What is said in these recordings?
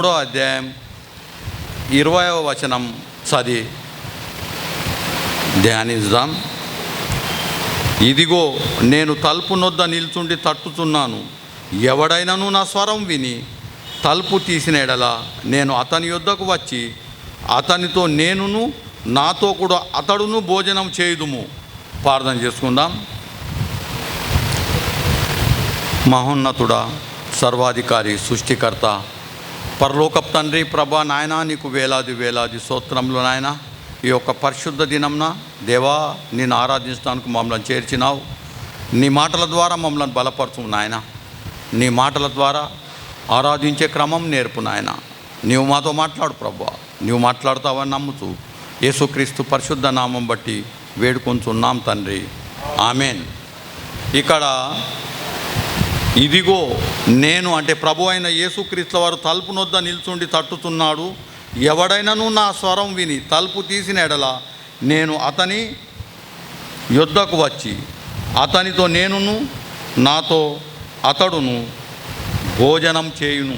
3వ అధ్యాయం 20వ వచనం చదివి ధ్యానిద్దాం. ఇదిగో నేను తలుపు నొద్ద నిల్చుండి తట్టుతున్నాను. ఎవడైనను నా స్వరం విని తలుపు తీసిన ఎడల నేను అతని యొద్దకు వచ్చి అతనితో నేనును నాతో కూడా అతడును భోజనం చేయుదుము. ప్రార్థన చేసుకుందాం. మహోన్నతుడా, సర్వాధికారి, సృష్టికర్త, పరలోకపు తండ్రి, ప్రభా నాయన, నీకు వేలాది వేలాది స్తోత్రములు నాయన. ఈ యొక్క పరిశుద్ధ దినంన దేవా నిన్ను ఆరాధించడానికి మమ్మల్ని చేర్చినావు. నీ మాటల ద్వారా మమ్మల్ని బలపరచు నాయన. నీ మాటల ద్వారా ఆరాధించే క్రమం నేర్పు నాయన. నీవు మాతో మాట్లాడు ప్రభా. నీవు మాట్లాడుతావని నమ్ముతూ యేసుక్రీస్తు పరిశుద్ధ నామం బట్టి వేడుకొంచున్నాం తండ్రి, ఆమెన్. ఇక్కడ ఇదిగో నేను అంటే ప్రభు అయిన యేసుక్రీస్తు వారు తలుపు నొద్ద నిల్చుండి తట్టుతున్నాడు. ఎవడైనను నా స్వరం విని తలుపు తీసిన ఎడల నేను అతని యొద్దకు వచ్చి అతనితో నేనును నాతో అతడును భోజనం చేయును.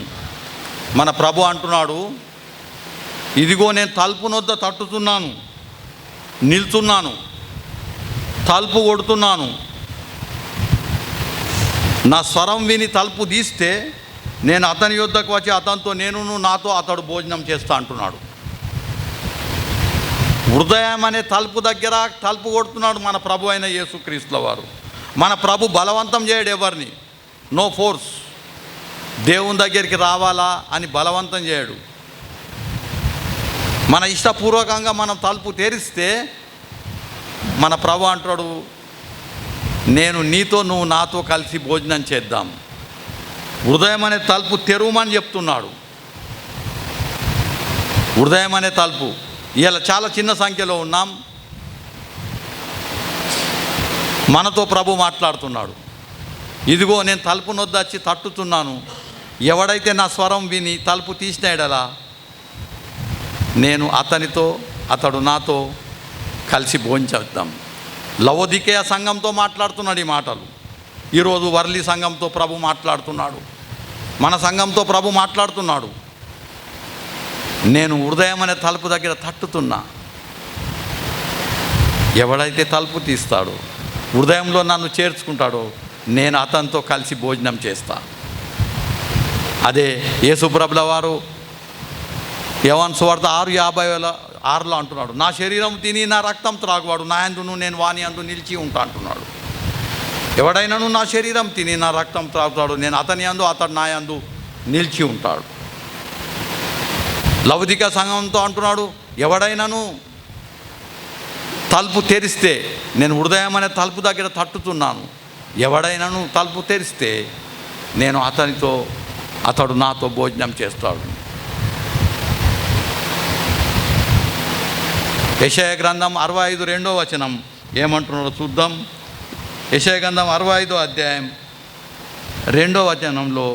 మన ప్రభు అంటున్నాడు, ఇదిగో నేను తలుపు నొద్ద తట్టుతున్నాను, నిల్చున్నాను, తలుపు కొడుతున్నాను. నా స్వరం విని తలుపు తీస్తే నేను అతని యొద్దకు వచ్చి అతనితో నేనును నాతో అతడు భోజనం చేస్తా అంటున్నాడు. హృదయం అనే తలుపు దగ్గర తలుపు కొడుతున్నాడు మన ప్రభు అయిన యేసుక్రీస్తుల వారు. మన ప్రభు బలవంతం చేయడు ఎవరిని, నో ఫోర్స్. దేవుని దగ్గరికి రావాలా అని బలవంతం చేయడు. మన ఇష్టపూర్వకంగా మనం తలుపు తెరిస్తే మన ప్రభు అంటాడు, నేను నీతో నువ్వు నాతో కలిసి భోజనం చేద్దాం. హృదయం అనే తలుపు తెరువమని చెప్తున్నాడు. హృదయం అనే తలుపు. ఇలా చాలా చిన్న సంఖ్యలో ఉన్నాం. మనతో ప్రభు మాట్లాడుతున్నాడు. ఇదిగో నేను తలుపు నొద్ద వచ్చి తట్టుతున్నాను. ఎవడైతే నా స్వరం విని తలుపు తీసిన ఎడలా నేను అతనితో అతడు నాతో కలిసి భోంచేద్దాం. లవోదికేయ సంఘంతో మాట్లాడుతున్నాడు ఈ మాటలు. ఈరోజు వర్లి సంఘంతో ప్రభు మాట్లాడుతున్నాడు. మన సంఘంతో ప్రభు మాట్లాడుతున్నాడు. నేను హృదయం అనే తలుపు దగ్గర తట్టుతున్నా. ఎవడైతే తలుపు తీస్తాడో, హృదయంలో నన్ను చేర్చుకుంటాడో, నేను అతనితో కలిసి భోజనం చేస్తా. అదే యేసుప్రభుల వారు యోహాను సువార్త 6:56 అంటున్నాడు, నా శరీరం తిని నా రక్తం త్రాగువాడు నా యందును నేను వాని యందు నిలిచి ఉంటా అంటున్నాడు. ఎవడైనాను నా శరీరం తిని నా రక్తం త్రాగుతాడు, నేను అతని యందు అతడు నా యందు నిలిచి ఉంటాడు. లవోదికేయ సంఘంతో అంటున్నాడు, ఎవడైనాను తలుపు తెరిస్తే నేను హృదయం అనే తలుపు దగ్గర తట్టుతున్నాను. ఎవడైనాను తలుపు తెరిస్తే నేను అతనితో అతడు నాతో భోజనం చేస్తాడు. యెషయా గ్రంథం 65 వచనం ఏమంటున్నాడో చూద్దాం. యెషయా గ్రంథం 65 అధ్యాయం 2వ వచనంలో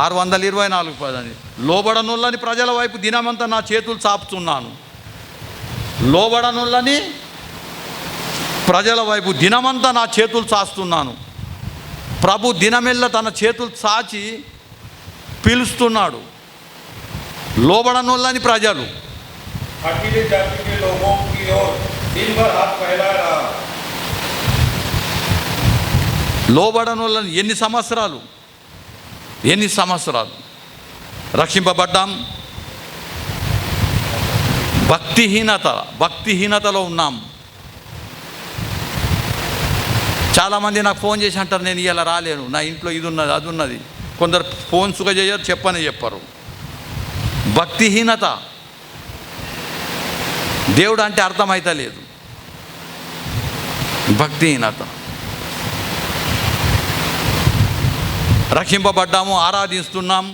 624 పదని, లోబడనుల్లని ప్రజల వైపు దినమంతా నా చేతులు చాపుతున్నాను. లోబడనుల్లని ప్రజల వైపు దినమంతా నా చేతులు చాస్తున్నాను. ప్రభు దినమెల్ల తన చేతులు చాచి పిలుస్తున్నాడు. లోబడనుల్లని ప్రజలు, లోబడనుల్లని ఎన్ని సంవత్సరాలు రక్షింపబడ్డాం. భక్తిహీనతలో ఉన్నాం. చాలామంది నాకు ఫోన్ చేసి అంటారు, నేను ఇలా రాలేను, నా ఇంట్లో ఇది ఉన్నది అది ఉన్నది. కొందరు ఫోన్స్గా చేయరు, చెప్పరు. భక్తిహీనత. దేవుడు అంటే అర్థమైతే లేదు. భక్తిహీనత. రక్షింపబడ్డాము, ఆరాధిస్తున్నాం,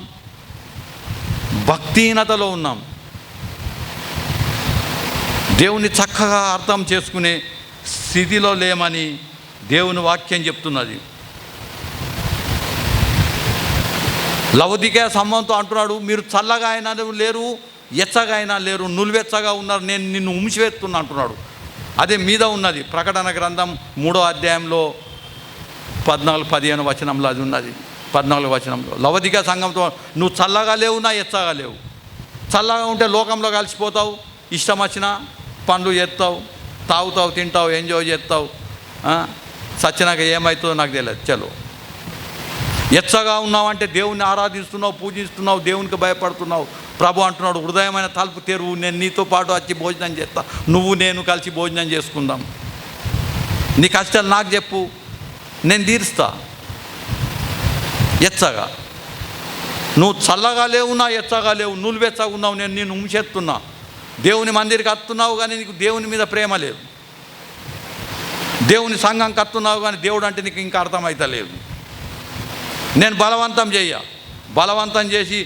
భక్తిహీనతలో ఉన్నాం. దేవుని చక్కగా అర్థం చేసుకునే స్థితిలో లేమని దేవుని వాక్యం చెప్తున్నది. లవోదికేయ సంఘంతో అంటున్నాడు, మీరు చల్లగా అయినా లేరు, ఎచ్చగా అయినా లేరు, నులివెచ్చగా ఉన్నారు, నేను నిన్ను ఉంచివేస్తున్నా అంటున్నాడు. అదే మీద ఉన్నది. ప్రకటన గ్రంథం 3వ అధ్యాయంలో 14-15 వచనంలో అది ఉన్నది. 14వ వచనంలో లవదిక సంఘంతో నువ్వు చల్లగా లేవు, నా ఎచ్చగా లేవు. చల్లగా ఉంటే లోకంలో కలిసిపోతావు, ఇష్టం వచ్చిన పనులు చేస్తావు, తాగుతావు, తింటావు, ఎంజాయ్ చేస్తావు. సచ్చినాక ఏమవుతుందో నాకు తెలియదు. చలో, ఎచ్చగా ఉన్నావు అంటే దేవుణ్ణి ఆరాధిస్తున్నావు, పూజిస్తున్నావు, దేవునికి భయపడుతున్నావు. ప్రభు అంటున్నాడు, హృదయమైన తలుపు తెరువు, నేను నీతో పాటు వచ్చి భోజనం చేస్తా, నువ్వు నేను కలిసి భోజనం చేసుకుందాం. నీ కష్టాలు నాకు చెప్పు, నేను తీరుస్తా. ఎచ్చగా నువ్వు చల్లగా లేవు, నా ఎచ్చగా లేవు, నువ్వు వెచ్చగా ఉన్నావు, నేను నిన్ను ఉంచేస్తున్నా. దేవుని మందిరికి వస్తున్నావు కానీ నీకు దేవుని మీద ప్రేమ లేదు. దేవుని సంఘంకి వస్తున్నావు కానీ దేవుడు అంటే నీకు ఇంకా అర్థమవుతలేదు. నేను బలవంతం చేసి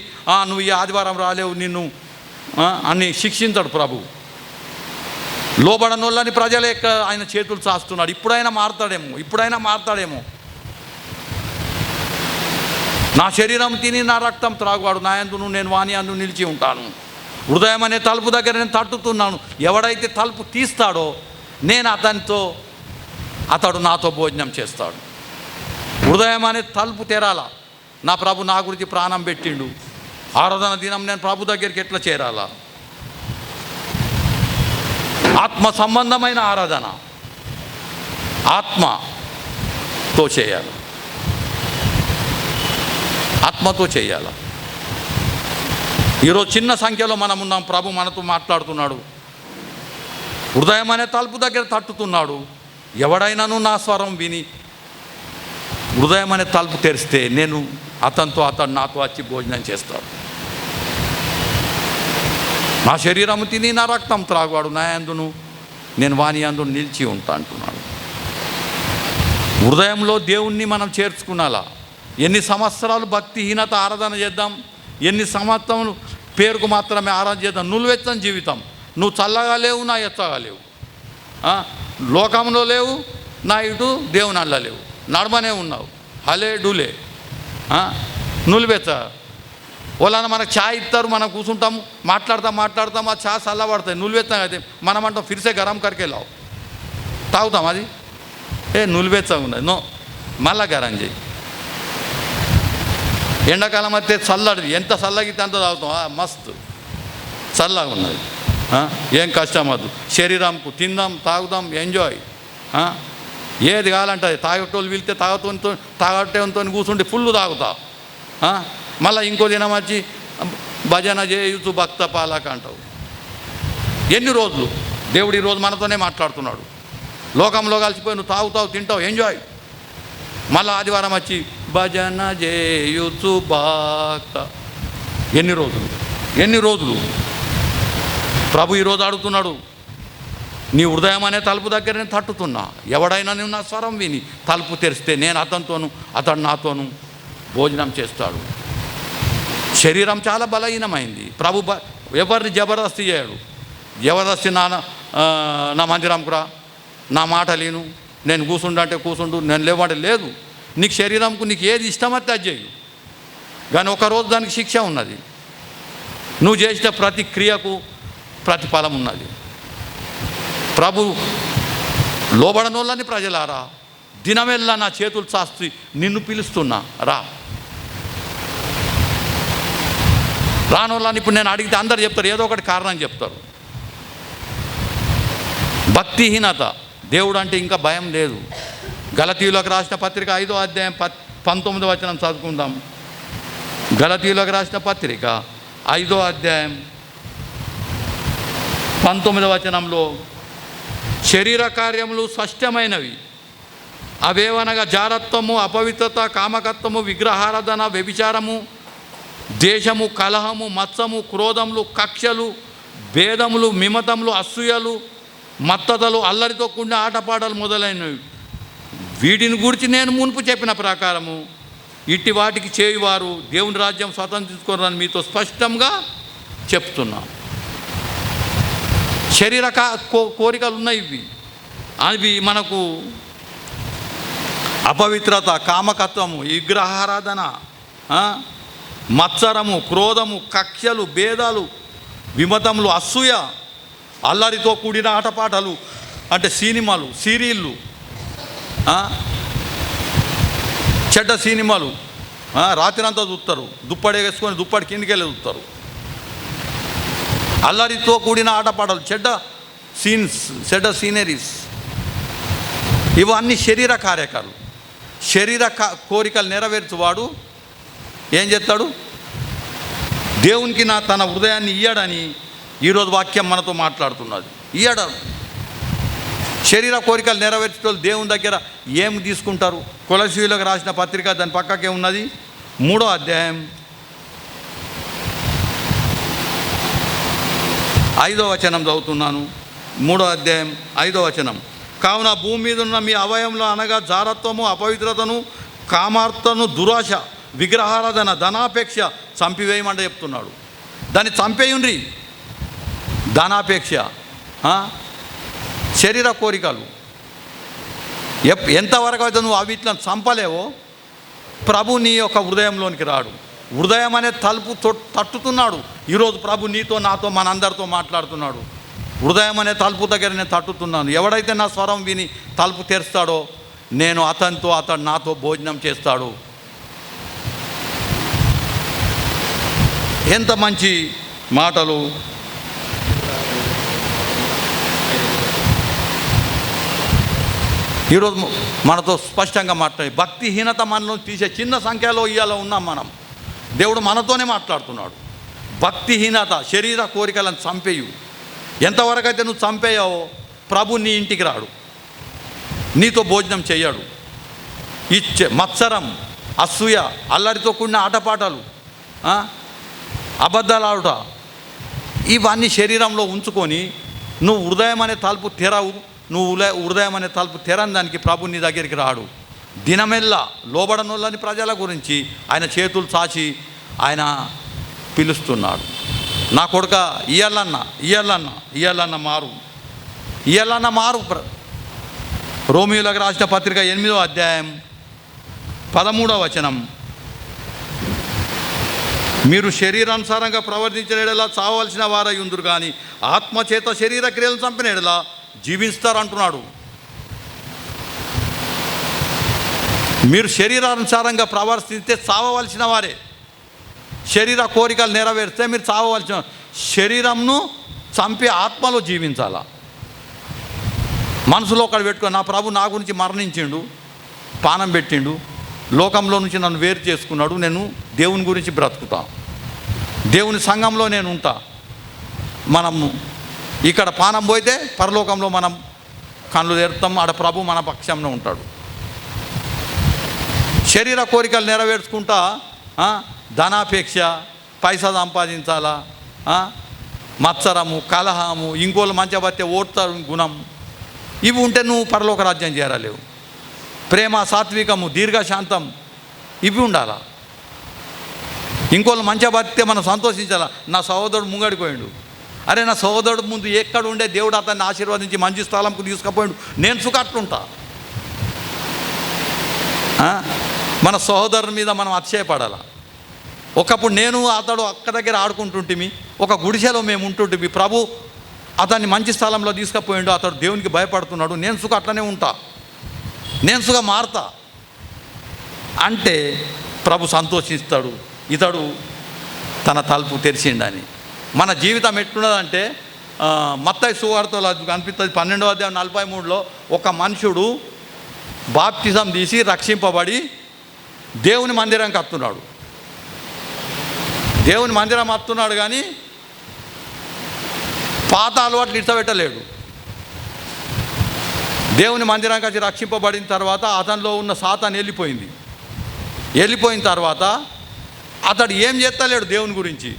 నువ్వు ఈ ఆదివారం రాలేవు, నిన్ను అని శిక్షించాడు ప్రభు. లోబడనోళ్ళని ప్రజలే ఆయన చేతులు చాస్తున్నాడు. ఇప్పుడైనా మారతాడేమో. నా శరీరం తిని నా రక్తం త్రాగువాడు నా యందు నేను వాని యందు నిలిచి ఉంటాను. హృదయం అనే తలుపు దగ్గర నేను తట్టుతున్నాను. ఎవడైతే తలుపు తీస్తాడో నేను అతడు నాతో భోజనం చేస్తాడు. హృదయం అనే తలుపు తెరాలా. నా ప్రభు నా గురించి ప్రాణం పెట్టిండు. ఆరాధన దినం నేను ప్రభు దగ్గరికి ఎట్లా చేరాలా? ఆత్మ సంబంధమైన ఆరాధన ఆత్మతో చేయాలి. ఈరోజు చిన్న సంఖ్యలో మనం ఉన్నాం. ప్రభు మనతో మాట్లాడుతున్నాడు. హృదయం అనే తలుపు దగ్గర తట్టుతున్నాడు. ఎవడైనాను నా స్వరం విని హృదయం అనే తలుపు తెరిస్తే నేను అతడు నాతో వచ్చి భోజనం చేస్తాడు. నా శరీరము తిని నా రక్తం త్రాగువాడు నా యందును నేను వాని యందు నిలిచి ఉంటా అంటున్నాడు. హృదయంలో దేవుణ్ణి మనం చేర్చుకునాలా. ఎన్ని సంవత్సరాలు భక్తిహీనత ఆరాధన చేద్దాం, ఎన్ని సంవత్సరాలు పేరుకు మాత్రమే ఆరాధన చేద్దాం. నువ్వెచ్చని జీవితం. నువ్వు చల్లగా లేవు, నా ఎచ్చగా లేవు, లోకంలో లేవు, నా ఇటు దేవుని అల్ల లేవు, నడమనే ఉన్నావు. హలే డూలే నులివెచ్చ. వాళ్ళని మనకు ఛాయ్ ఇస్తారు, మనం కూర్చుంటాము, మాట్లాడతాం, ఆ ఛాయ్ చల్లబడతాయి. నులివెచ్చగా అయితే మనం అంటాం ఫిర్సే గరం కరికెళ్ళావు, తాగుతాం. అది నులివెచ్చగా ఉన్నది. నో, మళ్ళా గరం చేయి. ఎండాకాలం అయితే చల్లడిది, ఎంత చల్లగితే అంత తాగుతాం. మస్తు చల్లగా ఉన్నది. ఏం కష్టం అది. శరీరంకు తిందాం, తాగుదాం, ఎంజాయ్. ఏది కావాలంటే తాగేటోళ్ళు వెళ్తే తాగటంతో కూర్చుంటే ఫుల్ తాగుతా. మళ్ళీ ఇంకో దినం వచ్చి భజన చేయొచ్చు, భక్త పాలక అంటావు. ఎన్ని రోజులు దేవుడు ఈరోజు మనతోనే మాట్లాడుతున్నాడు. లోకంలో కలిసిపోయి నువ్వు తాగుతావు, తింటావు, ఎంజాయ్. మళ్ళీ ఆదివారం వచ్చి భజన చేయొచ్చు భక్త. ఎన్ని రోజులు ప్రభు ఈరోజు అడుగుతున్నాడు. నీ హృదయం అనే తలుపు దగ్గర నేను తట్టుతున్నా. ఎవడైనా నువ్వు నా స్వరం విని తలుపు తెరిస్తే నేను అతడు నాతోను భోజనం చేస్తాడు. శరీరం చాలా బలహీనమైంది. ప్రభు ఎవరిని జబర్దస్తి చేయడు. జబర్దస్తి నా మందిరంకు రా, నా మాట లేను, నేను కూర్చుండంటే కూర్చుండు, నేను లేవంటే లేదు. నీకు శరీరంకు నీకు ఏది ఇష్టమైతే అది చేయు. కానీ ఒకరోజు దానికి శిక్ష ఉన్నది. నువ్వు చేసిన ప్రతి క్రియకు ప్రతిఫలం ఉన్నది. ప్రభు లోబడనోళ్ళని ప్రజలారా, దినమెల్లా నా చేతులు చాస్తి నిన్ను పిలుస్తున్నా, రానోళ్ళని ఇప్పుడు నేను అడిగితే అందరు చెప్తారు, ఏదో ఒకటి కారణం చెప్తారు. భక్తిహీనత. దేవుడు అంటే ఇంకా భయం లేదు. గలతీయులకు రాసిన పత్రిక 5వ అధ్యాయం 19వ వచనం చదువుకుందాం. గలతీయులకు రాసిన పత్రిక 5వ అధ్యాయం 19వ వచనంలో శరీర కార్యములు స్పష్టమైనవి. అవేవనగా జారత్వము, అపవిత్రత, కామకత్వము, విగ్రహారాధన, వ్యభిచారము, దేశము, కలహము, మత్సము, క్రోధములు, కక్షలు, భేదములు, మిమతములు, అసూయలు, మత్తతలు, అల్లరితో కూడిన ఆటపాటలు మొదలైనవి. వీటిని గురించి నేను మునుపు చెప్పిన ప్రకారము ఇట్టి వాటికి చేయువారు దేవుని రాజ్యం స్వతంత్రించుకోరని మీతో స్పష్టంగా చెప్తున్నా. శరీర కోరికలు ఉన్నాయి. అవి మనకు అపవిత్రత, కామకత్వము, విగ్రహారాధన, మత్సరము, క్రోధము, కక్షలు, భేదాలు, విమతములు, అసూయ, అల్లరితో కూడిన ఆటపాటలు అంటే సినిమాలు, సీరియళ్ళు, చెడ్డ సినిమాలు, రాత్రి అంతా చూస్తారు, దుప్పటి వేసుకొని దుప్పటి కిందికి వెళ్ళి చూస్తారు. అల్లరితో కూడిన ఆటపాటలు, చెడ్డ సీనరీస్, ఇవన్నీ శరీర కార్యకాలు. శరీర కోరికలు నెరవేర్చువాడు ఏం చేస్తాడు? దేవునికి తన హృదయాన్ని ఇయ్యడని ఈరోజు వాక్యం మనతో మాట్లాడుతున్నది. ఇయ్యడం శరీర కోరికలు నెరవేర్చేటోళ్ళు దేవుని దగ్గర ఏం తీసుకుంటారు? కొలసీయులకు రాసిన పత్రిక దాని పక్కకే ఉన్నది, 3వ అధ్యాయం 5వ వచనం చదువుతున్నాను. 3వ అధ్యాయం 5వ వచనం. కావున భూమి మీద ఉన్న మీ అవయంలో అనగా జారత్వము, అపవిత్రతను, కామార్తను, దురాశ, విగ్రహారాధన, ధనాపేక్ష చంపివేయమంటే చెప్తున్నాడు. దాన్ని చంపేయుండ్రి. ధనాపేక్ష, శరీర కోరికలు ఎంతవరకు అయితే నువ్వు అవిట్లను చంపలేవో ప్రభు నీ యొక్క హృదయంలోనికి రాడు. హృదయం అనే తలుపు తట్టుతున్నాడు. ఈరోజు ప్రభు నీతో, నాతో, మనందరితో మాట్లాడుతున్నాడు. హృదయం అనే తలుపు దగ్గర నేను తట్టుతున్నాను. ఎవడైతే నా స్వరం విని తలుపు తెరుస్తాడో నేను అతనితో, అతడు నాతో భోజనం చేస్తాడు. ఎంత మంచి మాటలు! ఈరోజు మనతో స్పష్టంగా మాట్లాడి భక్తిహీనత మనలో తీసే చిన్న సంఖ్యలో ఇవాళ ఉన్నాం మనం. దేవుడు మనతోనే మాట్లాడుతున్నాడు. భక్తిహీనత, శరీర కోరికలను చంపేయు. ఎంతవరకు అయితే నువ్వు చంపేయావో ప్రభు నీ ఇంటికి రాడు, నీతో భోజనం చెయ్యడు. మత్సరం, అసూయ, అల్లరితో కూడిన ఆటపాటలు, అబద్ధాలు ఆడుట, ఇవన్నీ శరీరంలో ఉంచుకొని నువ్వు హృదయం అనే తలుపు తెరవు. నువ్వు హృదయం అనే తలుపు తెరని దానికి ప్రభు నీ దగ్గరికి రాడు. దినమెల్లా లోబడనోళ్ళని ప్రజల గురించి ఆయన చేతులు చాచి ఆయన పిలుస్తున్నాడు. నా కొడుక ఇయ్యాలన్న మారు. రోమియోలకు రాసిన పత్రిక 8వ అధ్యాయం 13వ వచనం. మీరు శరీరానుసారంగా ప్రవర్తించిన ఎడలా చావవలసిన వారై ఉందురు, కానీ ఆత్మచేత శరీర క్రియలను చంపిన ఎడలా జీవిస్తారు అంటున్నాడు. మీరు శరీరానుసారంగా ప్రవర్తిస్తే చావవలసిన వారే. శరీర కోరికలు నెరవేరిస్తే మీరు చావవలసిన. శరీరంను చంపి ఆత్మలో జీవించాలా. మనసులో ఒకటి పెట్టుకో, నా ప్రభు నా గురించి మరణించిండు, పానం పెట్టిండు, లోకంలో నుంచి నన్ను వేరు చేసుకున్నాడు, నేను దేవుని గురించి బ్రతుకుతా, దేవుని సంఘంలో నేను ఉంటా. మనము ఇక్కడ పానం పోయితే పరలోకంలో మనం కళ్ళు తెరుతాం, ఆడ ప్రభు మన పక్షంలో ఉంటాడు. శరీర కోరికలు నెరవేర్చుకుంటా ధనాపేక్ష, పైసా సంపాదించాలా, మత్సరము, కలహము, ఇంకోళ్ళు మంచబత్తే ఓడ్తారు గుణం, ఇవి ఉంటే నువ్వు పరలోక రాజ్యం చేరలేవు. ప్రేమ, సాత్వికము, దీర్ఘశాంతం, ఇవి ఉండాలా. ఇంకోళ్ళు మంచబత్తే మనం సంతోషించాలా. నా సహోదరుడు ముంగడిపోయాడు, అరే నా సహోదరుడు ముందు ఎక్కడ ఉండే దేవుడు అతన్ని ఆశీర్వదించి మంచి స్థలంకు తీసుకుపోయాడు, నేను సుఖట్లుంటా. మన సహోదరుని మీద మనం అతిశయపడాలా. ఒకప్పుడు నేను అతడు అక్క దగ్గర ఆడుకుంటుంటిమి, ఒక గుడిసెలో మేము ఉంటుంటిమి, ప్రభు అతన్ని మంచి స్థలంలో తీసుకుపోయాడు, అతడు దేవునికి భయపడుతున్నాడు, నేను సుఖ అట్లనే ఉంటా, నేను సుఖ మారుతా అంటే ప్రభు సంతోషిస్తాడు, ఇతడు తన తలుపు తెరిచిండని. మన జీవితం ఎట్లున్నదంటే మత్తయి సువార్తలో కనిపిస్తుంది 12వ అధ్యాయం 43లో ఒక మనుషుడు బాప్తిజం తీసి రక్షింపబడి దేవుని మందిరానికి వస్తున్నాడు. దేవుని మందిరం వస్తున్నాడు కానీ పాత అలవాట్లు ఇడ్చబెట్టలేడు. దేవుని మందిరానికి వచ్చి రక్షింపబడిన తర్వాత అతనిలో ఉన్న సాతాను వెళ్ళిపోయిన తర్వాత అతడు ఏం చేస్తలేడు దేవుని గురించి.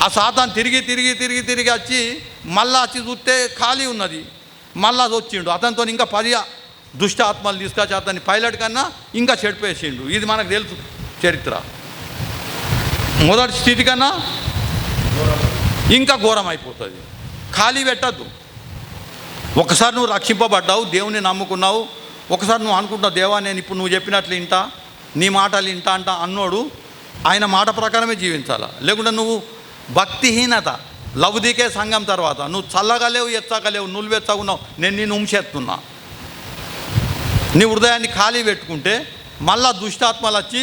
ఆ సాతాను తిరిగి వచ్చి మళ్ళా వచ్చి చూస్తే ఖాళీ ఉన్నది, మళ్ళా వచ్చిండు. అతనితో ఇంకా 10 దుష్ట ఆత్మలు తీసుకొచ్చి అతన్ని పైలట్ కన్నా ఇంకా చెడిపేసిండు. ఇది మనకు తెలుసు చరిత్ర. మొదటి స్థితి కన్నా ఇంకా ఘోరం అయిపోతుంది. ఖాళీ పెట్టద్దు. ఒకసారి నువ్వు రక్షింపబడ్డావు, దేవుని నమ్ముకున్నావు, ఒకసారి నువ్వు అనుకుంటున్నావు దేవా నేను ఇప్పుడు నువ్వు చెప్పినట్లు వింటా, నీ మాటలు వింటా అన్నోడు ఆయన మాట ప్రకారమే జీవించాలా. లేకుంటే నువ్వు భక్తిహీనత, లౌదికే సంఘం తర్వాత నువ్వు చల్లగలేవు, ఎచ్చగలేవు, నువ్వెచ్చగున్నావు, నేను నిన్ను ఉంచేస్తున్నా. నీ హృదయాన్ని ఖాళీ పెట్టుకుంటే మళ్ళా దుష్టాత్మలు వచ్చి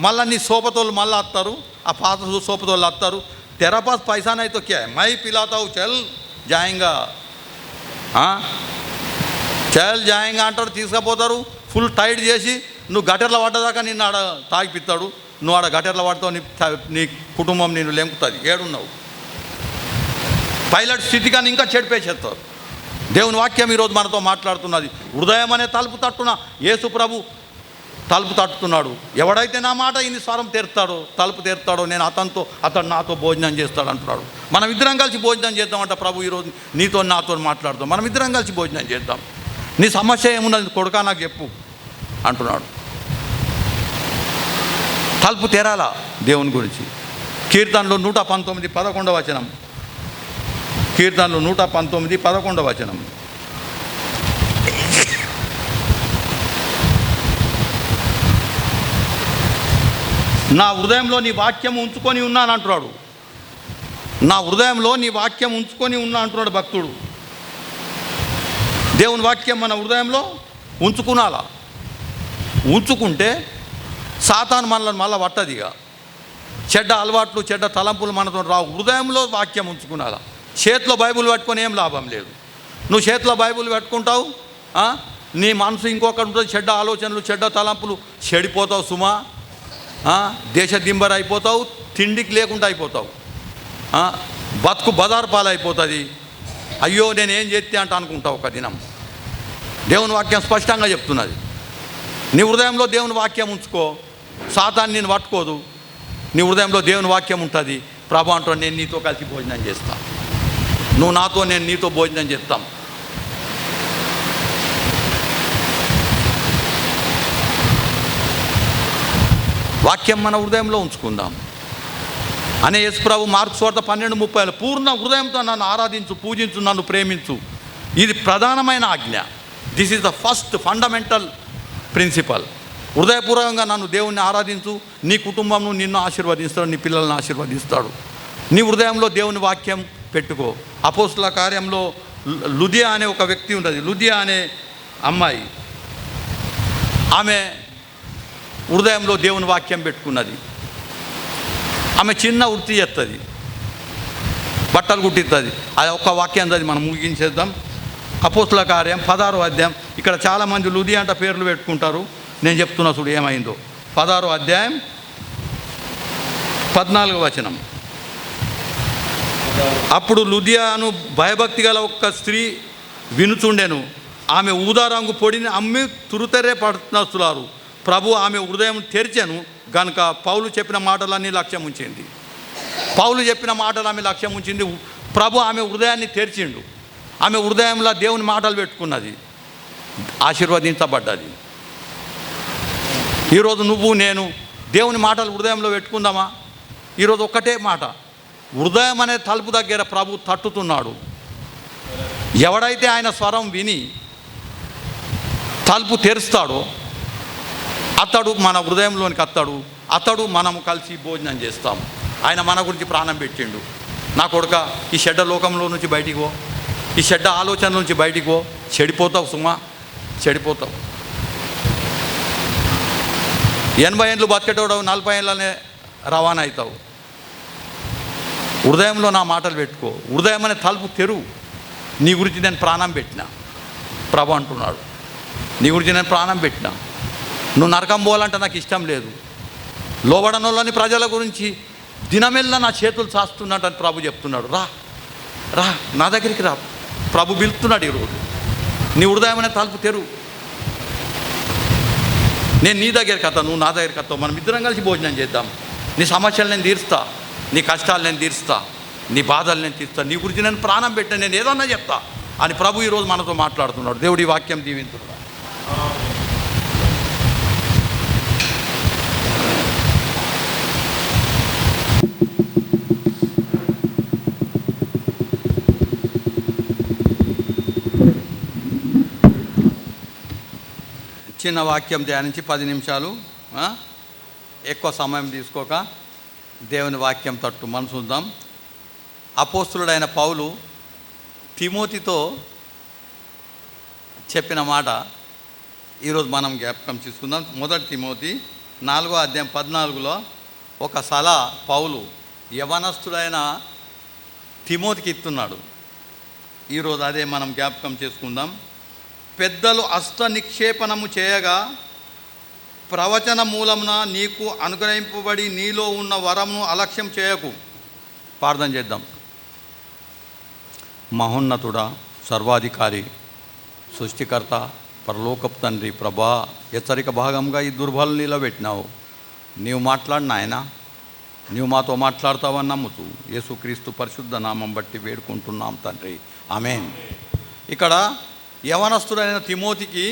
మళ్ళీ నీ సోపతోళ్ళు మళ్ళీ వస్తారు, ఆ పాత సోపతోళ్ళు వస్తారు. तेरा पास पैसा नहीं तो क्या है, मैं ही पिलाता हूँ, चल जाएगा, చల్ జాయింగా అంటారు. తీసుకుపోతారు, ఫుల్ టైట్ చేసి నువ్వు గటర్లో పడ్డదాకా నిన్ను ఆడ తాగిపిస్తాడు. నువ్వు ఆడ గటర్లో పడతావు, నీ కుటుంబం నిన్ను లెంకుతుంది. ఏడున్నావు? పైలట్ స్థితి కానీ ఇంకా చెడిపేసేస్తారు. దేవుని వాక్యం ఈరోజు మనతో మాట్లాడుతున్నది. హృదయం అనే తలుపు తట్టున యేసు ప్రభు తలుపు తట్టుతున్నాడు. ఎవడైతే నా మాట ఇన్ని స్వరం తలుపు తెరుతాడో నేను అతడు నాతో భోజనం చేస్తాడు అంటున్నాడు. మనం ఇద్దరం కలిసి భోజనం చేద్దామంట. ప్రభు ఈరోజు నీతో నాతో మాట్లాడుతాం. మనం ఇద్దరం కలిసి భోజనం చేద్దాం. నీ సమస్య ఏమున్నది కొడుకా నాకు చెప్పు అంటున్నాడు. తలుపు తెరాలా దేవుని గురించి. కీర్తనలో 119 11వ వచనం. కీర్తనలు 119 11వ వచనం. నా హృదయంలో నీ వాక్యం ఉంచుకొని ఉన్నాను అంటున్నాడు. నా హృదయంలో నీ వాక్యం ఉంచుకొని ఉన్నా అంటున్నాడు భక్తుడు. దేవుని వాక్యం మన హృదయంలో ఉంచుకునాలా. ఉంచుకుంటే సాతాను మనల్ని మళ్ళీ పట్టదు. ఇక చెడ్డ అలవాట్లు చెడ్డ తలంపులు మనతో రావు. హృదయంలో వాక్యం ఉంచుకునాలా. చేతిలో బైబిల్ పట్టుకొని ఏం లాభం లేదు. నువ్వు చేతిలో బైబిల్ పెట్టుకుంటావు, నీ మనసు ఇంకొకటి ఉంటుంది. చెడ్డ ఆలోచనలు చెడ్డ తలంపులు, చెడిపోతావు సుమా. దేశ దింబర్ అయిపోతావు, తిండికి లేకుండా అయిపోతావు, బతుకు బజారు పాలైపోతుంది. అయ్యో నేనేం చేస్తే అంట అనుకుంటావు ఒక దినం. దేవుని వాక్యం స్పష్టంగా చెప్తున్నది. నీ హృదయంలో దేవుని వాక్యం ఉంచుకో, సాతాను నేను పట్టుకోదు. నీ హృదయంలో దేవుని వాక్యం ఉంటుంది. ప్రభు అంటాడు, నేను నీతో కలిసి భోజనం చేస్తా, నువ్వు నాతో, నేను నీతో భోజనం చేస్తాం. వాక్యం మన హృదయంలో ఉంచుకుందాం అనే యేసు ప్రభు మార్కు సువార్త 12:30 పూర్ణ హృదయంతో నన్ను ఆరాధించు, పూజించు, నన్ను ప్రేమించు. ఇది ప్రధానమైన ఆజ్ఞ. This is the first fundamental principal. హృదయపూర్వకంగా నన్ను దేవుణ్ణి ఆరాధించు, నీ కుటుంబంను నిన్ను ఆశీర్వదిస్తాడు, నీ పిల్లల్ని ఆశీర్వదిస్తాడు. నీ హృదయంలో దేవుని వాక్యం పెట్టుకో. అపోస్తుల కార్యంలో లుదియా అనే ఒక వ్యక్తి ఉన్నది. లుదియా అనే అమ్మాయి, ఆమె హృదయంలో దేవుని వాక్యం పెట్టుకున్నది. ఆమె చిన్న వృత్తి చేస్తుంది, బట్టలు కుట్టిస్తుంది. అది ఒక్క వాక్యం అది మనం ముగించేద్దాం. అపోస్తుల కార్యం 16వ అధ్యాయం. ఇక్కడ చాలామంది లుదియా అంట పేర్లు పెట్టుకుంటారు. నేను చెప్తున్నా చూడు ఏమైందో. 16వ అధ్యాయం 14వ వచనం. అప్పుడు లుదియాను భయభక్తి గల ఒక స్త్రీ వినుచుండెను. ఆమె ఊదారంగు పొడిని అమ్మి తురుతెర్రే పడుతున్నారు. ప్రభు ఆమె హృదయం తెరిచెను గనుక పౌలు చెప్పిన మాటలన్నీ లక్ష్యం ఉంచింది. పౌలు చెప్పిన మాటలు ఆమె లక్ష్యం ఉంచింది. ప్రభు ఆమె హృదయాన్ని తెరిచిండు. ఆమె హృదయంలో దేవుని మాటలు పెట్టుకున్నది, ఆశీర్వదించబడ్డది. ఈరోజు నువ్వు నేను దేవుని మాటలు హృదయంలో పెట్టుకుందామా? ఈరోజు ఒక్కటే మాట, హృదయం అనే తలుపు దగ్గర ప్రభు తట్టుతున్నాడు. ఎవడైతే ఆయన స్వరం విని తలుపు తెరుస్తాడో అతడు మన హృదయంలోనికి అతడు మనము కలిసి భోజనం చేస్తాం. ఆయన మన గురించి ప్రాణం పెట్టిండు. నా కొడుక, ఈ చెడ్డ లోకంలో నుంచి బయటికి పో, ఈ చెడ్డ ఆలోచనల నుంచి బయటికి పో. చెడిపోతావు సుమా, చెడిపోతావు. 80 ఏళ్ళు బతికేటోడవు 40 ఏళ్ళనే రవాణా అవుతావు. హృదయంలో నా మాటలు పెట్టుకో. హృదయం అనే తలుపు తెరువు. నీ గురించి నేను ప్రాణం పెట్టిన ప్రభు అంటున్నాడు. నీ గురించి నేను ప్రాణం పెట్టిన. నువ్వు నరకం పోవాలంటే నాకు ఇష్టం లేదు. లోబడనోళ్ళని ప్రజల గురించి దినమెల్లా నా చేతులు చాస్తున్నట్టు అని ప్రభు చెప్తున్నాడు. రా నా దగ్గరికి రా. ప్రభు పిలుస్తున్నాడు ఈరోజు. నీ హృదయం అనే తలుపు తెరువు. నేను నీ దగ్గరికి వస్తా, నువ్వు నా దగ్గరికి వస్తావు. మనం ఇద్దరం కలిసి భోజనం చేద్దాం. నీ సమస్యలు నేను తీరుస్తా, నీ కష్టాలు నేను తీరుస్తా, నీ బాధలు నేను తీరుస్తా. నీ గురించి నేను ప్రాణం పెట్టా, నేను ఏదన్నా చెప్తా అని ప్రభు ఈరోజు మనతో మాట్లాడుతున్నాడు. దేవుడి వాక్యం దీవించున్నాడు. చిన్న వాక్యం ధ్యానించి 10 నిమిషాలు ఎక్కువ సమయం తీసుకోక దేవుని వాక్యం తట్టు మనసు ఉందాం. అపోస్తులుడైన పౌలు తిమోతితో చెప్పిన మాట ఈరోజు మనం జ్ఞాపకం చేసుకుందాం. 1 తిమోతి 4:14 ఒక సలహా పౌలు యవనస్తుడైన తిమోతికి ఇస్తున్నాడు. ఈరోజు అదే మనం జ్ఞాపకం చేసుకుందాం. పెద్దలు హస్త నిక్షేపణము చేయగా ప్రవచన మూలమున నీకు అనుగ్రహింపబడి నీలో ఉన్న వరమును అలక్ష్యం చేయకు. ప్రార్థన చేద్దాం. మహోన్నతుడా, సర్వాధికారి, సృష్టికర్త, పరలోకపు తండ్రి, ప్రభా, హెచ్చరిక భాగంగా ఈ దుర్బలు నిలబెట్టినావు. నీవు మాట్లాడిన ఆయన, నీవు మాతో మాట్లాడతావని నమ్ముతూ యేసుక్రీస్తు పరిశుద్ధ నామం బట్టి వేడుకుంటున్నాం తండ్రి, ఆమేన్. ఇక్కడ యవనస్తుడైన తిమోతికి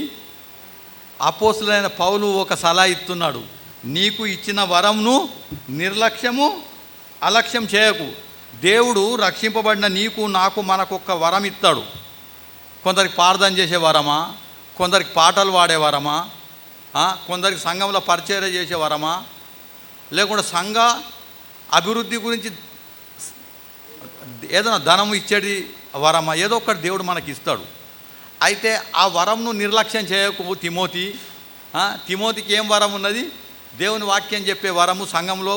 అపోస్తులైన పౌలు ఒక సలహా ఇస్తున్నాడు. నీకు ఇచ్చిన వరంను నిర్లక్ష్యము అలక్ష్యం చేయకు. దేవుడు రక్షింపబడిన నీకు నాకు మనకొక్క వరం ఇస్తాడు. కొందరికి ప్రార్థన చేసే వరమా, కొందరికి పాటలు పాడే వరమా, కొందరికి సంఘంలో పరిచర్య చేసే వరమా, లేకుంటే సంఘ అభివృద్ధి గురించి ఏదైనా ధనము ఇచ్చేది వరమా, ఏదో ఒకటి దేవుడు మనకి ఇస్తాడు. అయితే ఆ వరంను నిర్లక్ష్యం చేయకు తిమోతి. తిమోతికి ఏం వరం ఉన్నది? దేవుని వాక్యం చెప్పే వరము, సంఘంలో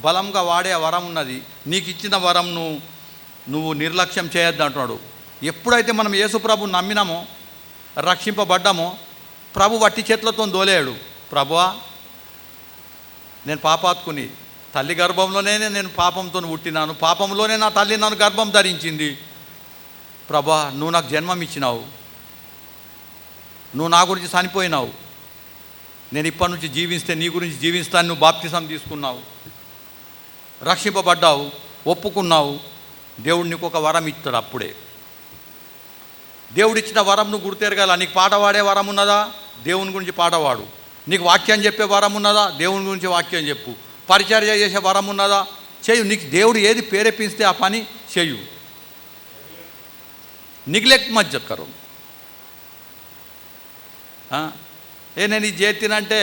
బలంగా వాడే వరం ఉన్నది. నీకు ఇచ్చిన వరంను నువ్వు నిర్లక్ష్యం చేయొద్దు అంటున్నాడు. ఎప్పుడైతే మనం యేసు ప్రభుని నమ్మినామో, రక్షింపబడ్డామో, ప్రభు వట్టి చేతులతో దోలేడు. ప్రభువా, నేను పాపాత్కుని, తల్లి గర్భంలోనే నేను పాపంతో పుట్టినాను, పాపంలోనే నా తల్లి నన్ను గర్భం ధరించింది. ప్రభా, నువ్వు నాకు జన్మం ఇచ్చినావు, నువ్వు నా గురించి చనిపోయినావు, నేను ఇప్పటి నుంచి జీవిస్తే నీ గురించి జీవిస్తాను. నువ్వు బాప్తిసం తీసుకున్నావు, రక్షింపబడ్డావు, ఒప్పుకున్నావు. దేవుడు నీకు ఒక వరం ఇస్తాడు. అప్పుడే దేవుడిచ్చిన వరం నువ్వు గుర్తెరగాల. నీకు పాట పాడే వరం ఉన్నదా? దేవుని గురించి పాట పాడు. నీకు వాక్యం చెప్పే వరం ఉన్నదా? దేవుని గురించి వాక్యం చెప్పు. పరిచర్య చేసే వరం ఉన్నదా? చేయు. నీకు దేవుడు ఏది ప్రేరేపిస్తే ఆ పని చేయు. నిగ్లెక్ట్ మధ్య కరు. నేను ఇది చేతినంటే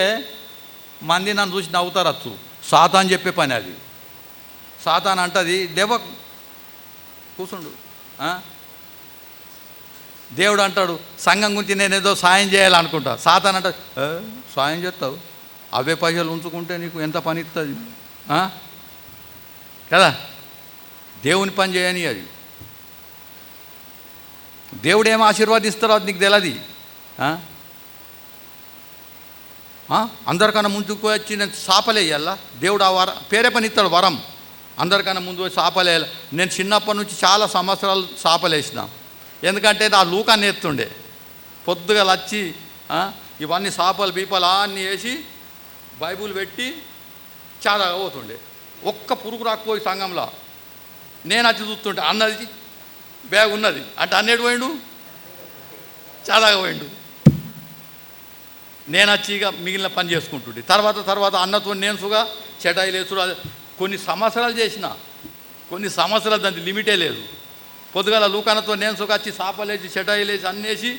మంది నన్ను చూసి నవ్వుతారచ్చు. సాతాన్ చెప్పే పని అది. సాతాన్ అంటది దేవ కూర్చుండు. దేవుడు అంటాడు సంఘం గురించి నేనేదో సాయం చేయాలనుకుంటా. సాతాన్ అంటాడు సాయం చేస్తావు, అవే పైసలు ఉంచుకుంటే నీకు ఎంత పని ఇస్తుంది కదా. దేవుని పని చేయని అది. దేవుడు ఏమో ఆశీర్వాదిస్తారో అది నీకు తెలియదు. అందరికన్నా ముందుకు వచ్చి నేను సాపలేయాలా? దేవుడు ఆ వరం పేరే పని ఇస్తాడు. వరం అందరికన్నా ముందు వచ్చి సాపలేయాలి. నేను చిన్నప్పటి నుంచి చాలా సంవత్సరాలు సాపలేసిన. ఎందుకంటే నా లూకాన్ని ఎత్తుండే. పొద్దుగా వచ్చి ఇవన్నీ సాపలు బీపలు అన్నీ వేసి బైబుల్ పెట్టి చాలా పోతుండే. ఒక్క పురుగు రాకపోయి సంఘంలో. నేను వచ్చి చూస్తుంటే అన్నది బ్యాగ్ ఉన్నది అంటే అన్నేడు పోయిండు, చాలా పోయిండు. నేను వచ్చి ఇక మిగిలిన పని చేసుకుంటుండే. తర్వాత అన్నతో నేను సుగా చెటాయి లేచుడు. కొన్ని సంవత్సరాలు చేసిన, కొన్ని సంవత్సరాలు దానికి లిమిటే లేదు. పొద్దుగాల లూకానతో నేను సుగా వచ్చి సాపలేసి చెటాయిలేసి అన్నేసి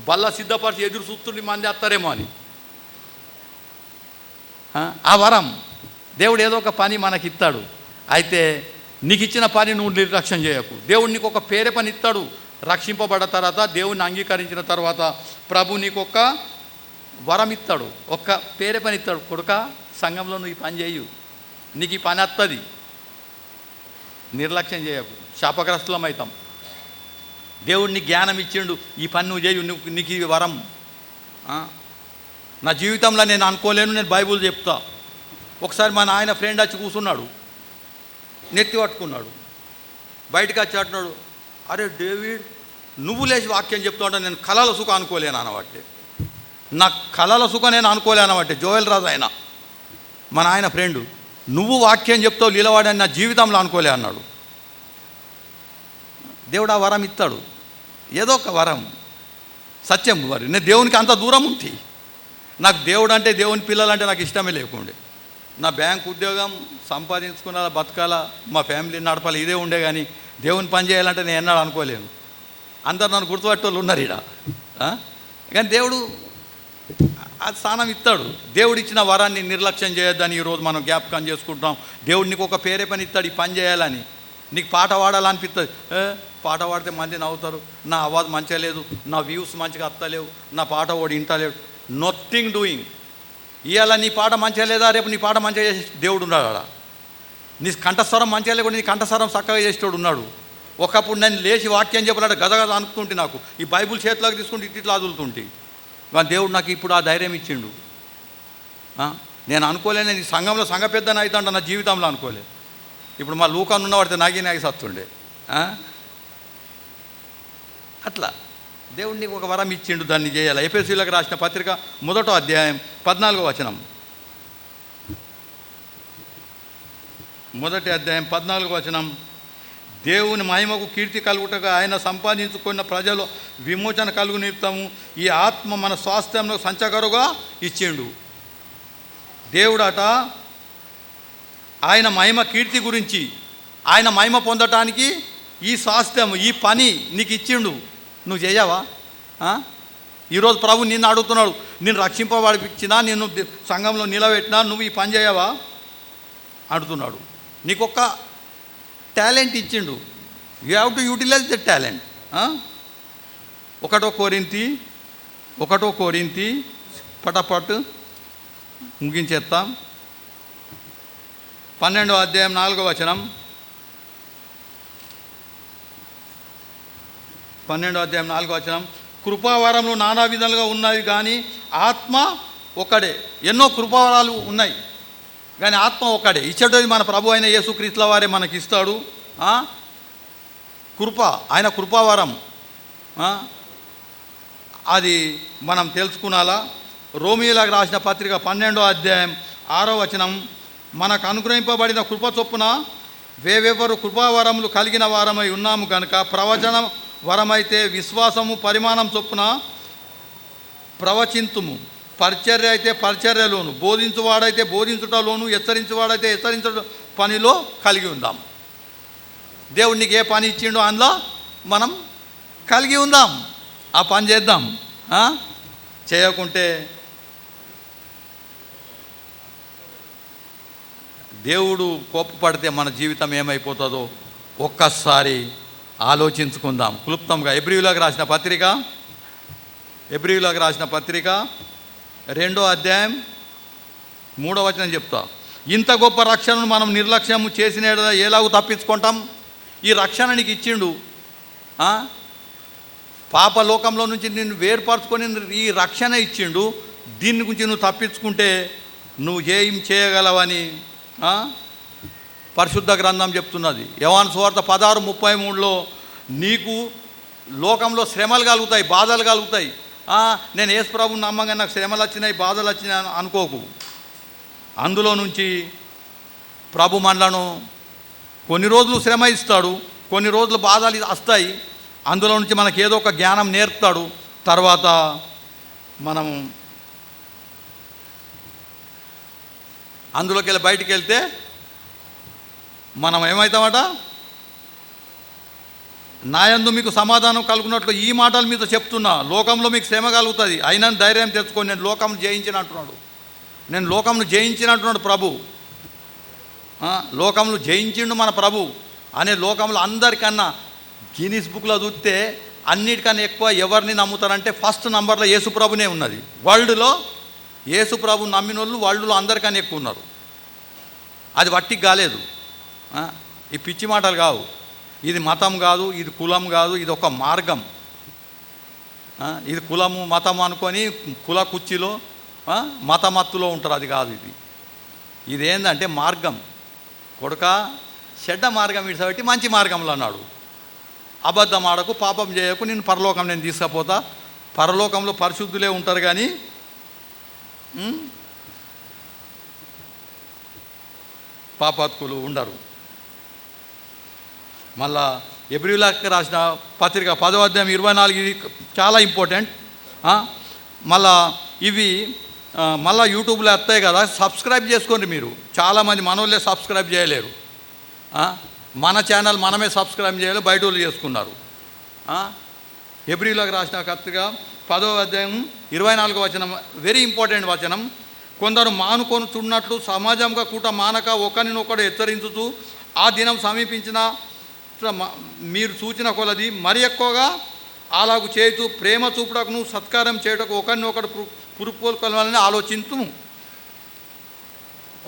బల్ల సిద్ధపరిచి ఎదురు చూస్తుండే మంది వస్తారేమో అని. ఆ వరం దేవుడు ఏదో ఒక పని మనకి ఇస్తాడు. అయితే నీకు ఇచ్చిన పని నువ్వు నిర్లక్ష్యం చేయకు. దేవుడు నీకు ఒక పేరే పని ఇస్తాడు. రక్షింపబడ్డ తర్వాత, దేవుణ్ణి అంగీకరించిన తర్వాత ప్రభు నీకు ఒక వరం ఇస్తాడు, ఒక్క పేరే పని ఇస్తాడు. కొడుక, సంఘంలో నువ్వు ఈ పని చేయు, నీకు ఈ పని వస్తుంది. నిర్లక్ష్యం చేయకు, శాపగ్రస్తులం అవుతాం. దేవుడిని జ్ఞానం ఇచ్చిండు, ఈ పని నువ్వు చేయు, నీకు ఈ వరం. నా జీవితంలో నేను అనుకోలేను, నేను బైబుల్ చెప్తా. ఒకసారి మా నాయన ఫ్రెండ్ వచ్చి కూర్చున్నాడు, నెత్తి పట్టుకున్నాడు, బయటకు వచ్చి అంటున్నాడు, అరే డేవిడ్, నువ్వు లేచి వాక్యం చెప్తా ఉంటా, నేను కళల సుఖం అనుకోలేను అనబట్టే. నా కళల సుఖం నేను అనుకోలేను అనబట్టే. జోయల్ రాజు ఆయన మా నాయన ఫ్రెండు, నువ్వు వాక్యం చెప్తావు లీలవాడని నా జీవితంలో అనుకోలే అన్నాడు. దేవుడు ఆ వరం ఇస్తాడు, ఏదో ఒక వరం. సత్యం. మరి నేను దేవునికి అంత దూరం ఉంది. నాకు దేవుడు అంటే, దేవుని పిల్లలంటే నాకు ఇష్టమే లేకుండే. నా బ్యాంక్ ఉద్యోగం సంపాదించుకున్నా, బతకాలా, మా ఫ్యామిలీ నడపాలి, ఇదే ఉండే. కానీ దేవుని పని చేయాలంటే నేను ఎన్నాడు అనుకోలేను. అందరు నన్ను గుర్తుపట్టేవాళ్ళు ఉన్నారు ఇక్కడ. కానీ దేవుడు ఆ స్థానం ఇస్తాడు. దేవుడు ఇచ్చిన వరాన్ని నిర్లక్ష్యం చేయొద్దని ఈరోజు మనం జ్ఞాపకం చేసుకుంటాం. దేవుడు నీకు ఒక పేరే పని ఇస్తాడు, ఈ పని చేయాలని. నీకు పాట పాడాలనిపిస్తుంది, పాట పాడితే మంది నవ్వుతారు, నా అవాజ్ మంచిగా లేదు, నా వ్యూస్ మంచిగా వస్తలేవు, నా పాట వాడు ఇంటలేడు. Nothing doing. ఇవాళ నీ పాట మంచిగా లేదా, రేపు నీ పాట మంచిగా చేసే దేవుడు ఉన్నాడు ఆడ. నీ కంఠస్వరం మంచిగా లేకుండా నీ కంఠస్వరం చక్కగా చేసేటోడు ఉన్నాడు. ఒకప్పుడు నేను లేచి వాక్యం చెప్పాలంటే గదగద అనుకుంటే నాకు ఈ బైబుల్ చేతిలోకి తీసుకుంటే ఇట్లా అదులుతుంటే కానీ దేవుడు నాకు ఇప్పుడు ఆ ధైర్యం ఇచ్చిండు. నేను అనుకోలేను, నేను ఈ సంఘంలో సంఘ పెద్దన అవుతాంట నా జీవితంలో అనుకోలే. ఇప్పుడు మా లూకాన్ ఉన్నవాడితే నాగి సత్తుండే. అట్లా దేవుడు నీకు ఒక వరం ఇచ్చిండు, దాన్ని చేయాలి. ఎఫెసీయులకు రాసిన పత్రిక 1వ అధ్యాయం 14వ వచనం. 1వ అధ్యాయం 14వ వచనం. దేవుని మహిమకు కీర్తి కలుగుటగా ఆయన సంపాదించుకున్న ప్రజలు విమోచన కలుగు నిమిత్తము ఈ ఆత్మ మన స్వాస్థ్యంలో సంచకరుగా ఇచ్చిండు. దేవుడట ఆయన మహిమ కీర్తి గురించి, ఆయన మహిమ పొందటానికి ఈ స్వాస్థ్యం, ఈ పని నీకు ఇచ్చిండు. నువ్వు చేయవా? ఈరోజు ప్రభు నిన్ను అడుగుతున్నాడు, నేను రక్షింపబడిపించినా, నిన్ను సంఘంలో నిలబెట్టినా, నువ్వు ఈ పని చేయవా అడుగుతున్నాడు. నీకొక్క టాలెంట్ ఇచ్చిండు. You have to utilise the talent. 1 కొరింథీ పటపట్ ముగించేస్తాం. 12వ అధ్యాయం 4వ వచనం. 12వ అధ్యాయం 4వ వచనం. కృపావరములు నానా విధాలుగా ఉన్నాయి కానీ ఆత్మ ఒక్కడే. ఎన్నో కృపావరాలు ఉన్నాయి కానీ ఆత్మ ఒక్కడే. ఇచ్చేటది మన ప్రభు అయిన యేసుక్రీస్తుల వారే మనకి ఇస్తాడు. కృప, ఆయన కృపావరం, అది మనం తెలుసుకునాలా. రోమీయులకు రాసిన పత్రిక 12వ అధ్యాయం 6వ వచనం. మనకు అనుగ్రహింపబడిన కృప చొప్పున వేవెవరు కృపావరములు కలిగిన వారమై ఉన్నాము కనుక, ప్రవచన వరమైతే విశ్వాసము పరిమాణం చొప్పున ప్రవచింతుము, పరిచర్య అయితే పరిచర్యలోను, బోధించువాడైతే బోధించుటలోను, హెచ్చరించువాడైతే హెచ్చరించడం పనిలో కలిగి ఉందాం. దేవుడు నీకు ఏ పని ఇచ్చిండో అందులో మనం కలిగి ఉందాం, ఆ పని చేద్దాం. చేయకుంటే దేవుడు కోపపడితే మన జీవితం ఏమైపోతుందో ఒక్కసారి ఆలోచించుకుందాం క్లుప్తంగా. ఎబ్రీయులకు రాసిన పత్రిక 2వ అధ్యాయం 3వ వచనం చెప్తా. ఇంత గొప్ప రక్షణను మనం నిర్లక్ష్యం చేసిన ఎలాగూ తప్పించుకుంటాం? ఈ రక్షణ నీకు ఇచ్చిండు. పాప లోకంలో నుంచి నిన్ను వేర్పరచుకొని ఈ రక్షణ ఇచ్చిండు. దీని గురించి నువ్వు తప్పించుకుంటే నువ్వు ఏం చేయగలవని పరిశుద్ధ గ్రంథం చెప్తున్నది. యోహాను సువార్త 16:33లో నీకు లోకంలో శ్రమలు కలుగుతాయి, బాధలు కలుగుతాయి. నేను యేసు ప్రభువుని నమ్మగా నాకు శ్రమలు వచ్చినాయి, బాధలు వచ్చినాయి అనుకోకు. అందులో నుంచి ప్రభు మనలను కొన్ని రోజులు శ్రమ ఇస్తాడు, కొన్ని రోజులు బాధలు వస్తాయి. అందులో నుంచి మనకి ఏదో ఒక జ్ఞానం నేర్పుతాడు. తర్వాత మనం అందులోకి వెళ్ళి బయటికి వెళ్తే మనం ఏమవుతామట? నాయందు మీకు సమాధానం కలుగునట్లు ఈ మాటల మీద చెప్తున్నా. లోకంలో మీకు శ్రమ కలుగుతుంది, అయినా ధైర్యం తెచ్చుకొని నేను లోకంను జయించినట్టున్నాడు. నేను లోకంను జయించినట్టున్నాడు ప్రభు. లోకంలో జయించిండు మన ప్రభు అనే లోకంలో అందరికన్నా గిన్నీస్ బుక్లో చూస్తే అన్నిటికన్నా ఎక్కువ ఎవరిని నమ్ముతారంటే ఫస్ట్ నంబర్లో యేసుప్రభునే ఉన్నది. వరల్డ్లో యేసుప్రభు నమ్మిన వాళ్ళు వరల్డ్లో అందరికన్నా ఎక్కువ ఉన్నారు. అది వట్టికి కాలేదు, ఈ పిచ్చి మాటలు కావు. ఇది మతం కాదు, ఇది కులం కాదు, ఇది ఒక మార్గం. ఇది కులము మతం అనుకొని కుల కుర్చీలో మతమత్తులో ఉంటారు, అది కాదు. ఇది ఏంటంటే మార్గం. కొడుక చెడ్డ మార్గం విడిసబెట్టి మంచి మార్గంలో అన్నాడు. అబద్ధం ఆడకు, పాపం చేయకు, నేను పరలోకం నేను తీసుకుపోతా. పరలోకంలో పరిశుద్ధులే ఉంటారు కానీ పాపాత్కులు ఉండరు. మళ్ళా ఎబ్రీయులకు రాసిన పత్రిక 10వ అధ్యాయం 24 ఇది చాలా ఇంపార్టెంట్. మళ్ళా ఇవి మళ్ళీ యూట్యూబ్లో వస్తాయి కదా, సబ్స్క్రైబ్ చేసుకోండి. మీరు చాలామంది మనోళ్ళే సబ్స్క్రైబ్ చేయలేరు. మన ఛానల్ మనమే సబ్స్క్రైబ్ చేయాలి, బయట వాళ్ళు చేసుకున్నారు. ఎబ్రీయులకు రాసిన పత్రిక 10వ అధ్యాయం 24వ వచనం వెరీ ఇంపార్టెంట్ వచనం. కొందరు మానుకొని చూడనట్లు సమాజంగా కూట మానక ఒకరినొకడు హెచ్చరించుతూ ఆ దినం సమీపించిన మీరు సూచన కొలది మరి ఎక్కువగా అలాగు చేయుతూ ప్రేమ చూపుటకును సత్కారం చేయుటకు ఒకరినొకడు పురుపుకోవాలని ఆలోచించు.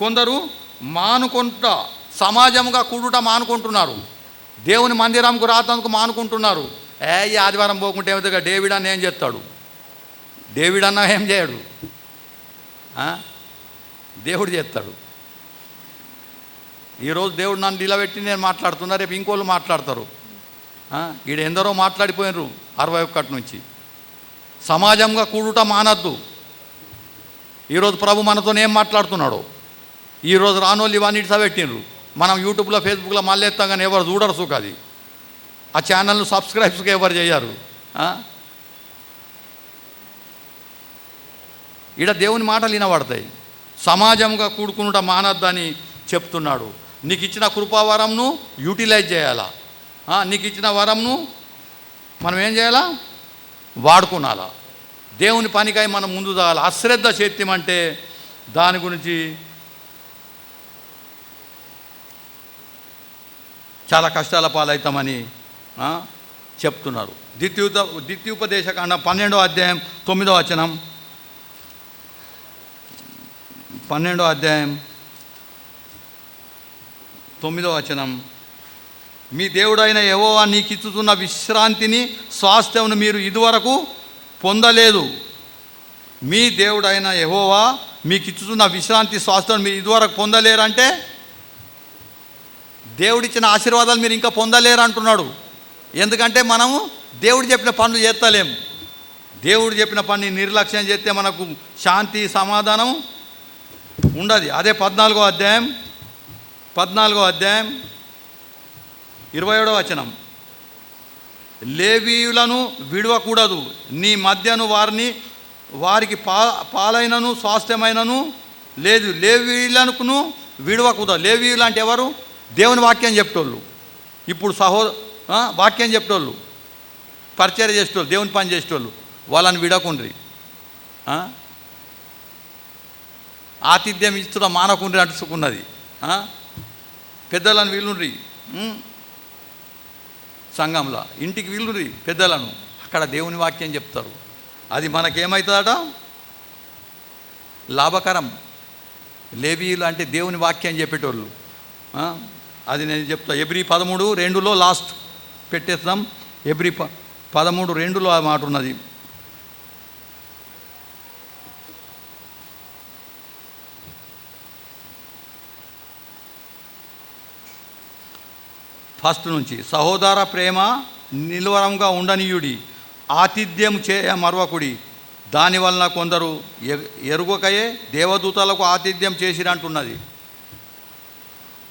కొందరు మానుకుంటా సమాజంగా కూడుట మానుకుంటున్నారు. దేవుని మందిరంకు రాతందుకు మానుకుంటున్నారు. ఈ ఆదివారం పోకుంటే ఏమవుతుంది? డేవిడ్ అన్న ఏం చేస్తాడు? డేవిడ్ అన్న ఏం చేయడు, దేవుడు చేస్తాడు. ఈరోజు దేవుడు నన్ను నిలబెట్టి నేను మాట్లాడుతున్నా, రేపు ఇంకోళ్ళు మాట్లాడతారు. ఈడ ఎందరో మాట్లాడిపోయినరు 61 నుంచి. సమాజంగా కూడుట మానద్దు. ఈరోజు ప్రభు మనతో ఏం మాట్లాడుతున్నాడో ఈరోజు రానోళ్ళు ఇవన్నీ పెట్టినరు. మనం యూట్యూబ్లో ఫేస్బుక్లో మళ్ళీ ఎత్తాం కానీ ఎవరు చూడరు సుఖ. అది ఆ ఛానల్ను సబ్స్క్రైబ్స్గా ఎవరు చేయరు. ఈడ దేవుని మాటలు వినబడతాయి. సమాజంగా కూడుకునుట మానద్దని చెప్తున్నాడు. నీకు ఇచ్చిన కృపావరంను యూటిలైజ్ చేయాలా. నీకు ఇచ్చిన వరంను మనం ఏం చేయాలా? వాడుకునాలా. దేవుని పనికై మనం ముందు సాగాలి. అశ్రద్ధ చేత్యం అంటే దాని గురించి చాలా కష్టాల పాలవుతామని చెప్తున్నారు. ద్వితీయోపదేశకాండ 12వ అధ్యాయం 9వ వచనం. 12వ అధ్యాయం 9వ వచనం. మీ దేవుడైన యెహోవా నీకు ఇచ్చుతున్న విశ్రాంతిని స్వాస్థ్యమును మీరు ఇదివరకు పొందలేదు. మీ దేవుడైన యెహోవా మీకు ఇచ్చుతున్న విశ్రాంతి స్వాస్థ్యం మీరు ఇదివరకు పొందలేరంటే దేవుడిచ్చిన ఆశీర్వాదాలు మీరు ఇంకా పొందలేరు అంటున్నాడు. ఎందుకంటే మనము దేవుడు చెప్పిన పనులు చేస్తలేము. దేవుడు చెప్పిన పని నిర్లక్ష్యం చేస్తే మనకు శాంతి సమాధానం ఉండదు. అదే 14వ అధ్యాయం 27వ వచనం. లేవీయులను విడవకూడదు, నీ మధ్యను వారికి పాలైనను స్వాస్థ్యమైనను లేదు. లేవీయులను విడవకూడదు. లేవీయులు అంటే ఎవరు? దేవుని వాక్యం చెప్పేటోళ్ళు. ఇప్పుడు వాక్యం చెప్పేటోళ్ళు, పరిచర్య చేసేటోళ్ళు, దేవుని పని చేసేటోళ్ళు. వాళ్ళని విడకుండ్రి. ఆతిథ్యం ఇస్తున్న మానకుండ్రి అంటుకున్నది. పెద్దలను వీళ్ళుండ్రి, సంఘంలో ఇంటికి వీళ్ళుండ్రి పెద్దలను. అక్కడ దేవుని వాక్యం చెప్తారు. అది మనకేమవుతుందట? లాభకరం. లేవీయులు అంటే దేవుని వాక్యం చెప్పేటోళ్ళు. అది నేను చెప్తా. ఎబ్రీ 13:2 లాస్ట్ పెట్టేస్తాం. ఎబ్రీ 13:2 ఆ మాట ఉన్నది. ఫస్ట్ నుంచి. సహోదర ప్రేమ నిలువరంగా ఉండనీయుడి, ఆతిథ్యం చేయ మరవకుడి. దానివలన కొందరు ఎరుగకయే దేవదూతలకు ఆతిథ్యం చేసిరంటున్నది.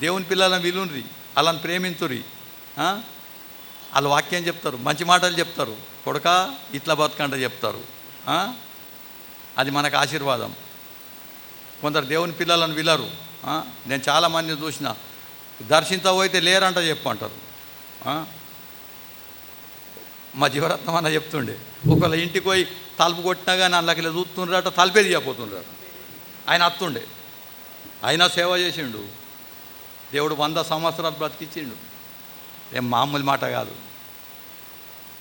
దేవుని పిల్లలను విలుండ్రి, వాళ్ళని ప్రేమించురి. వాళ్ళు వాక్యం చెప్తారు, మంచి మాటలు చెప్తారు. కొడుక ఇట్లా బతుకంట చెప్తారు. అది మనకు ఆశీర్వాదం. కొందరు దేవుని పిల్లలను విలరు. నేను చాలామందిని చూసిన, దర్శించబోయితే లేరంట చెప్పంటారు. మా జీవరత్నం అన్న చెప్తుండే, ఒకళ్ళ ఇంటికి పోయి తలుపు కొట్టినా కానీ అందులోకి చూస్తుండ్రట, తలుపేది చెప్పబోతుండ్రట. ఆయన అత్తుండే, అయినా సేవ చేసిండు. దేవుడు 100 సంవత్సరాలు బ్రతికిచ్చిండు. ఏం మామూలు మాట కాదు.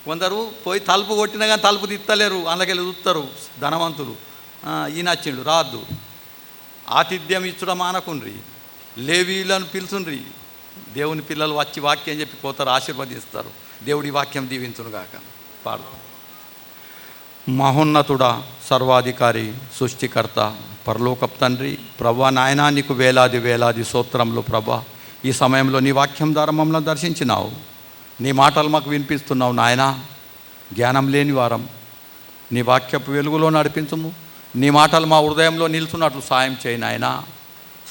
కొందరు పోయి తలుపు కొట్టినా కానీ తలుపు తిత్తలేరు, అందులోకి చూస్తారు ధనవంతులు. ఈయన వచ్చిండు, రాద్దు. ఆతిథ్యం ఇచ్చడం మానకుండ్రి, లేవీలను పిలుచుండ్రి. దేవుని పిల్లలు వచ్చి వాక్యం చెప్పి పోతారు, ఆశీర్వదిస్తారు. దేవుడి వాక్యం దీవించునుగాక. పాడు. మహోన్నతుడా, సర్వాధికారి, సృష్టికర్త, పరలోకపు తండ్రి, ప్రభా నాయనా నీకు వేలాది వేలాది స్తోత్రములు. ప్రభా ఈ సమయంలో నీ వాక్యం ద్వారా మమ్మల్ని దర్శించినావు, నీ మాటలు మాకు వినిపిస్తున్నావు. నాయనా జ్ఞానం లేని వారం నీ వాక్యపు వెలుగులో నడిపించుము. నీ మాటలు మా హృదయంలో నిలుచున్నట్లు సాయం చేయి నాయనా.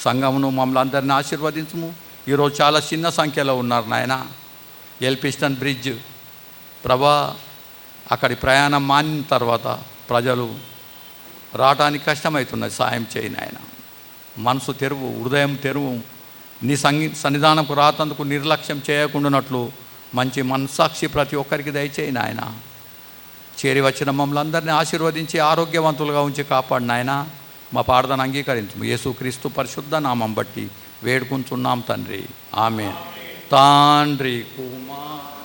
సంఘమును మమ్మల్ని అందరినీ ఆశీర్వదించుము. ఈరోజు చాలా చిన్న సంఖ్యలో ఉన్నారు నాయనా. ఎల్పిస్టన్ బ్రిడ్జ్ ప్రభా, అక్కడి ప్రయాణం మానిన తర్వాత ప్రజలు రావటానికి కష్టమవుతున్నది. సాయం చేయి నాయన. మనసు తెరువు, హృదయం తెరువు. నీ సన్నిధానంకు రాతందుకు నిర్లక్ష్యం చేయకుండానట్లు మంచి మనస్సాక్షి ప్రతి ఒక్కరికి దయచేయి నాయన. చేరి వచ్చిన మమ్మల్ని అందరినీ ఆశీర్వదించి ఆరోగ్యవంతులుగా ఉంచి కాపాడు నాయన. మా ప్రార్థన అంగీకరించు. యేసుక్రీస్తు పరిశుద్ధ నామం బట్టి వేడుకుంటున్నాం తండ్రి. ఆమేన్. తండ్రి కుమార్